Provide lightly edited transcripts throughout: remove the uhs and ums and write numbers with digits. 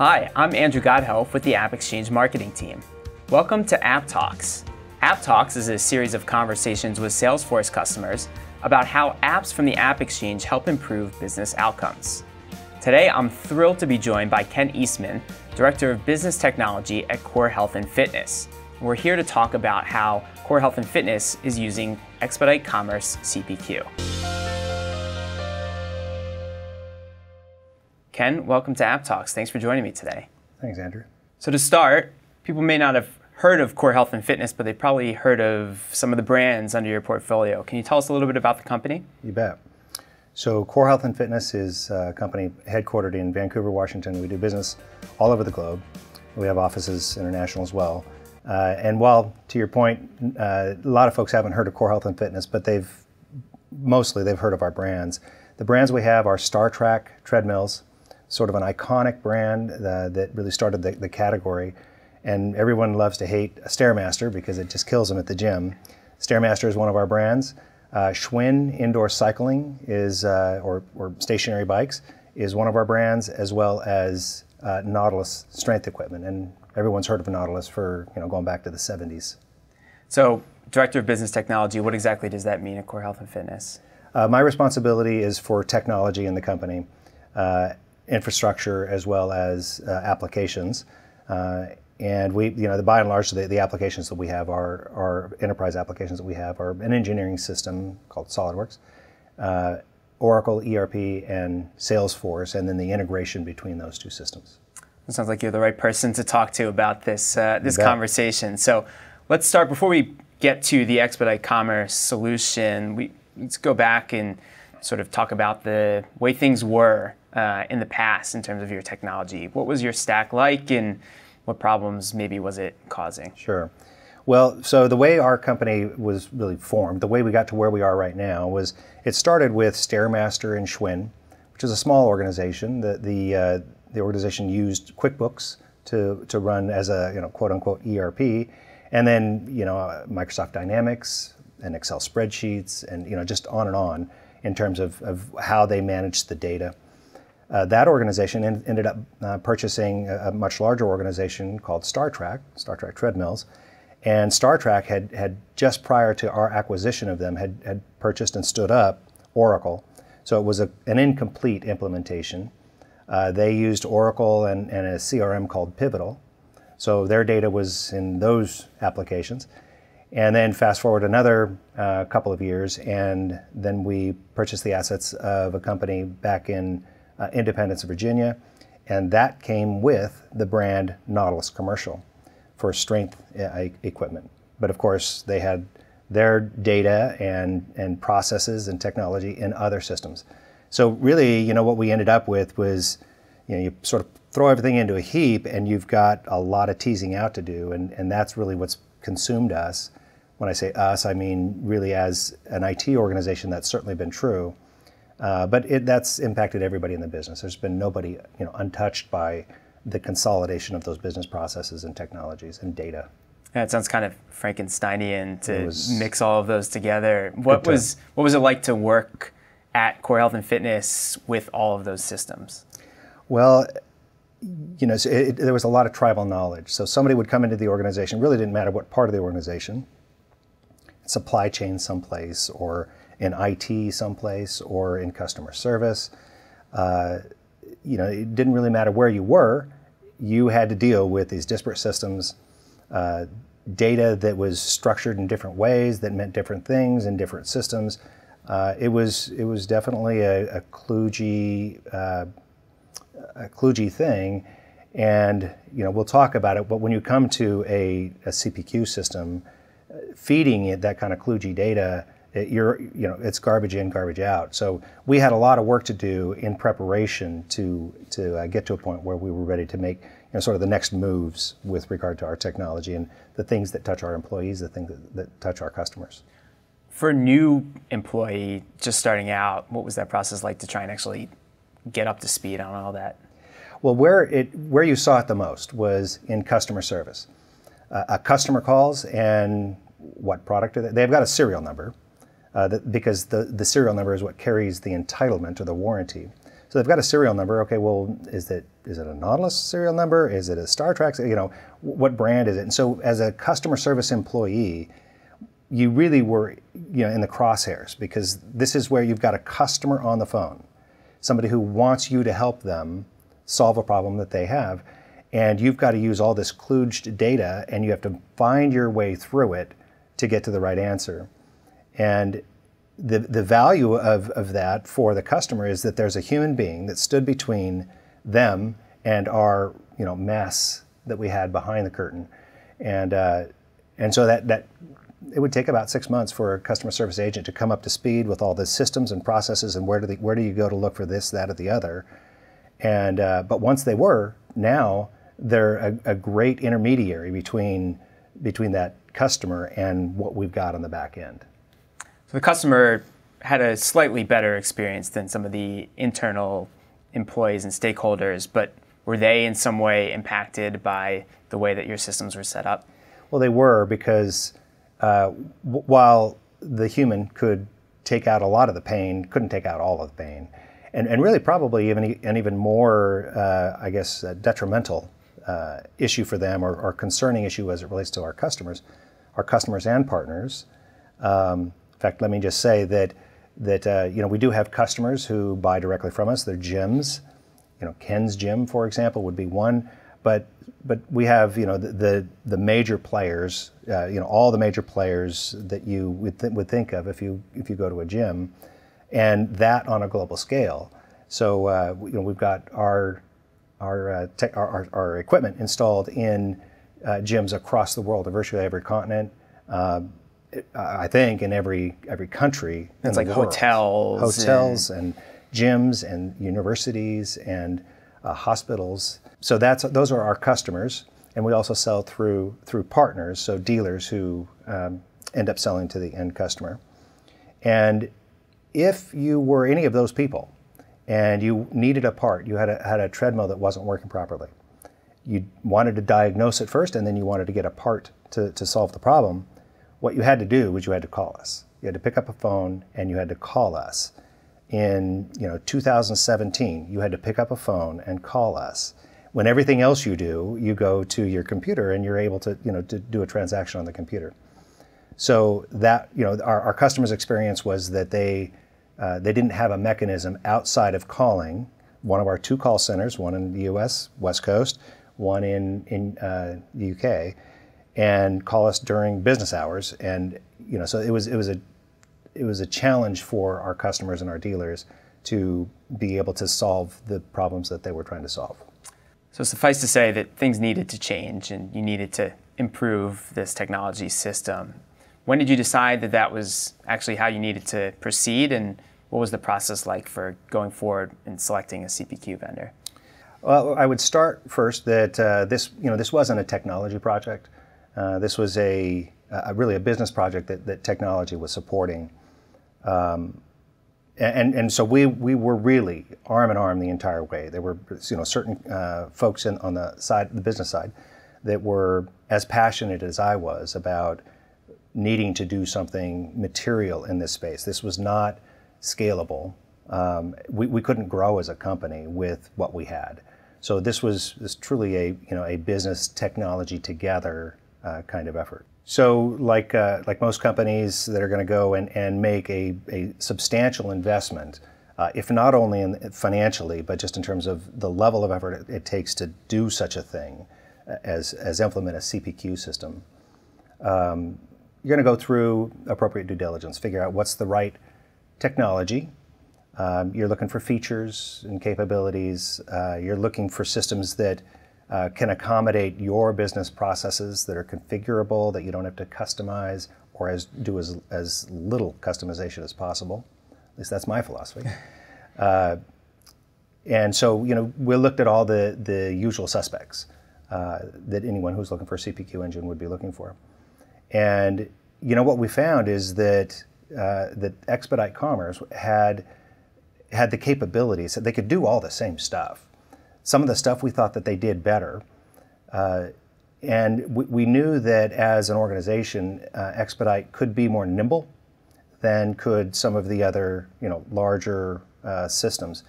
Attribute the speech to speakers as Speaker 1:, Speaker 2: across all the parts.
Speaker 1: Hi, I'm Andrew Gothelf with the AppExchange marketing team. Welcome to App Talks. App Talks is a series of conversations with Salesforce customers about how apps from the AppExchange help improve business outcomes. Today, I'm thrilled to be joined by Ken Eastman, Director of Business Technology at Core Health and Fitness. We're here to talk about how Core Health and Fitness is using Expedite Commerce CPQ. Ken, welcome to App Talks. Thanks for joining me today.
Speaker 2: Thanks, Andrew.
Speaker 1: So to start, people may not have heard of Core Health and Fitness, but they've probably heard of some of the brands under your portfolio. Can you tell us a little bit about the company?
Speaker 2: You bet. So Core Health and Fitness is a company headquartered in Vancouver, Washington. We do business all over the globe. We have offices international as well. And while, to your point, a lot of folks haven't heard of Core Health and Fitness, but they've heard of our brands. The brands we have are StarTrack treadmills, sort of an iconic brand that really started the category. And everyone loves to hate a Stairmaster because it just kills them at the gym. Stairmaster is one of our brands. Schwinn indoor cycling is, or stationary bikes, is one of our brands, as well as Nautilus strength equipment. And everyone's heard of Nautilus for going back to the 70s.
Speaker 1: So, Director of Business Technology, what exactly does that mean at Core Health and Fitness?
Speaker 2: My responsibility is for technology in the company, infrastructure as well as applications. And we, by and large, the applications that we have are enterprise applications that we have are an engineering system called SolidWorks, Oracle, ERP, and Salesforce, and then the integration between those two systems.
Speaker 1: It sounds like you're the right person to talk to about this conversation. So let's start, before we get to the Expedite Commerce solution, let's go back and sort of talk about the way things were in the past in terms of your technology. What was your stack like, and what problems maybe was it causing?
Speaker 2: Sure. Well, so the way our company was really formed, the way we got to where we are right now, was it started with Stairmaster and Schwinn, which is a small organization. The organization used QuickBooks to run as a quote unquote ERP, and then Microsoft Dynamics and Excel spreadsheets, and just on in terms of how they managed the data. That organization ended up purchasing a much larger organization called StarTrack treadmills, and StarTrack had just prior to our acquisition of them had purchased and stood up Oracle. So it was an incomplete implementation. They used Oracle and a CRM called Pivotal. So their data was in those applications. And then fast forward another couple of years, and then we purchased the assets of a company back in Independence, Virginia, and that came with the brand Nautilus Commercial for strength equipment. But of course, they had their data and processes and technology in other systems. So really, what we ended up with was, you sort of throw everything into a heap, and you've got a lot of teasing out to do, and that's really what's consumed us. When I say us, I mean really as an IT organization. That's certainly been true. But that's impacted everybody in the business. There's been nobody untouched by the consolidation of those business processes and technologies and data.
Speaker 1: Yeah, it sounds kind of Frankensteinian to mix all of those together. What was it like to work at Core Health and Fitness with all of those systems?
Speaker 2: Well, there was a lot of tribal knowledge. So somebody would come into the organization, really didn't matter what part of the organization, supply chain someplace, or in IT someplace, or in customer service. It didn't really matter where you were. You had to deal with these disparate systems, data that was structured in different ways that meant different things in different systems. It was definitely a kludgy thing, and we'll talk about it. But when you come to a CPQ system, feeding it that kind of kludgy data, it's garbage in, garbage out. So we had a lot of work to do in preparation to get to a point where we were ready to make sort of the next moves with regard to our technology and the things that touch our employees, the things that touch our customers.
Speaker 1: For a new employee just starting out, what was that process like to try and actually get up to speed on all that?
Speaker 2: Well, where you saw it the most was in customer service. A customer calls, and what product are they? They've got a serial number. Because the serial number is what carries the entitlement or the warranty. So they've got a serial number. Okay, well, is it a Nautilus serial number? Is it a Star Trek? What brand is it? And so as a customer service employee, you really were in the crosshairs, because this is where you've got a customer on the phone, somebody who wants you to help them solve a problem that they have. And you've got to use all this kludged data, and you have to find your way through it to get to the right answer. And the value of that for the customer is that there's a human being that stood between them and our mess that we had behind the curtain. And so that it would take about 6 months for a customer service agent to come up to speed with all the systems and processes, and where do you go to look for this, that, or the other. And but once they were, now they're a great intermediary between that customer and what we've got on the back end.
Speaker 1: So the customer had a slightly better experience than some of the internal employees and stakeholders, but were they in some way impacted by the way that your systems were set up?
Speaker 2: Well, they were, because while the human could take out a lot of the pain, couldn't take out all of the pain. And really probably an even more, detrimental issue for them, or concerning issue as it relates to our customers and partners. In fact, let me just say that we do have customers who buy directly from us. They're gyms. Ken's Gym, for example, would be one. But we have the major players, all the major players that you would think of if you go to a gym, and that on a global scale. So we've got our equipment installed in gyms across the world, in virtually every continent. I think in every country.
Speaker 1: It's like
Speaker 2: hotels and gyms and universities and hospitals. So those are our customers, and we also sell through partners, so dealers who end up selling to the end customer. And if you were any of those people and you needed a part, you had a treadmill that wasn't working properly, you wanted to diagnose it first, and then you wanted to get a part to solve the problem, what you had to do was you had to call us. You had to pick up a phone and you had to call us. In 2017, you had to pick up a phone and call us. When everything else you do, you go to your computer and you're able to to do a transaction on the computer. So that our customers' experience was that they didn't have a mechanism outside of calling one of our 2 call centers, one in the U.S. West Coast, one in the UK, and call us during business hours. And so it was a challenge for our customers and our dealers to be able to solve the problems that they were trying to solve.
Speaker 1: So suffice to say that things needed to change, and you needed to improve this technology system. When did you decide that that was actually how you needed to proceed, and what was the process like for going forward and selecting a CPQ vendor?
Speaker 2: Well, I would start first that this wasn't a technology project. This was really a business project that technology was supporting. And so we were really arm in arm the entire way. There were certain folks on the business side, that were as passionate as I was about needing to do something material in this space. This was not scalable. We couldn't grow as a company with what we had. So this was truly a business technology together kind of effort. So like most companies that are going to go and make a substantial investment, if not only financially, but just in terms of the level of effort it takes to do such a thing as implement a CPQ system, you're going to go through appropriate due diligence, figure out what's the right technology. You're looking for features and capabilities. You're looking for systems that can accommodate your business processes, that are configurable, that you don't have to customize, or do as little customization as possible. At least that's my philosophy. And so we looked at all the usual suspects that anyone who's looking for a CPQ engine would be looking for. And what we found is that Expedite Commerce had the capabilities, that they could do all the same stuff. Some of the stuff we thought that they did better. And we knew that as an organization, Expedite could be more nimble than could some of the other larger systems.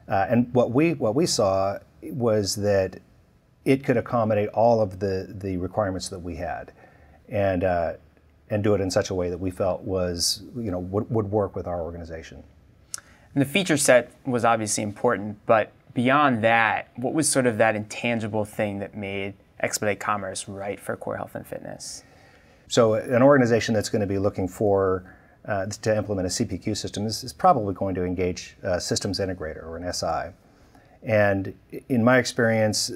Speaker 2: And what we saw was that it could accommodate all of the requirements that we had, and do it in such a way that we felt was, would work with our organization.
Speaker 1: And the feature set was obviously important, but beyond that, what was sort of that intangible thing that made Expedite Commerce right for core health and fitness?
Speaker 2: So an organization that's going to be looking for to implement a CPQ system is probably going to engage a systems integrator or an SI. And in my experience,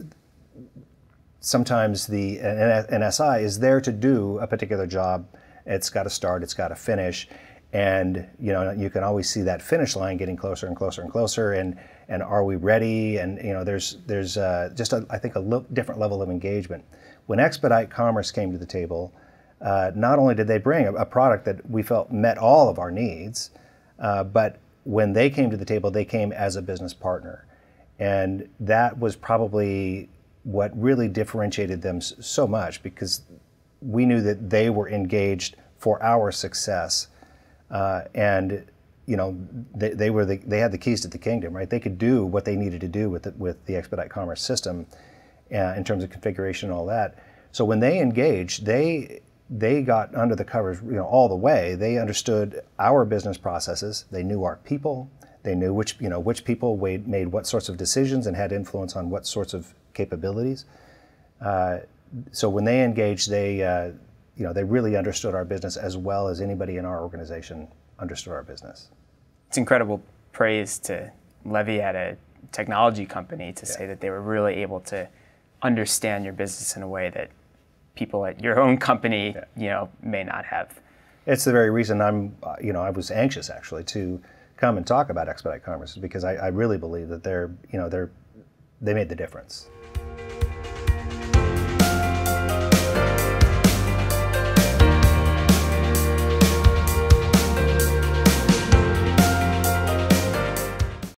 Speaker 2: sometimes an SI is there to do a particular job. It's got to start, it's got to finish, and you can always see that finish line getting closer and closer and closer. And are we ready? And there's just I think a different level of engagement. When Expedite Commerce came to the table, not only did they bring a product that we felt met all of our needs, but when they came to the table, they came as a business partner. And that was probably what really differentiated them so much, because we knew that they were engaged for our success. And they had the keys to the kingdom, right? They could do what they needed to do with the Expedite Commerce system in terms of configuration and all that. So when they engaged, they got under the covers, all the way. They understood our business processes. They knew our people. They knew which people made what sorts of decisions and had influence on what sorts of capabilities. So when they engaged, they really understood our business as well as anybody in our organization understood our business.
Speaker 1: It's incredible praise to levy at a technology company to say that they were really able to understand your business in a way that people at your own company, may not have.
Speaker 2: It's the very reason I was anxious actually to come and talk about Expedite Commerce, because I really believe that they made the difference.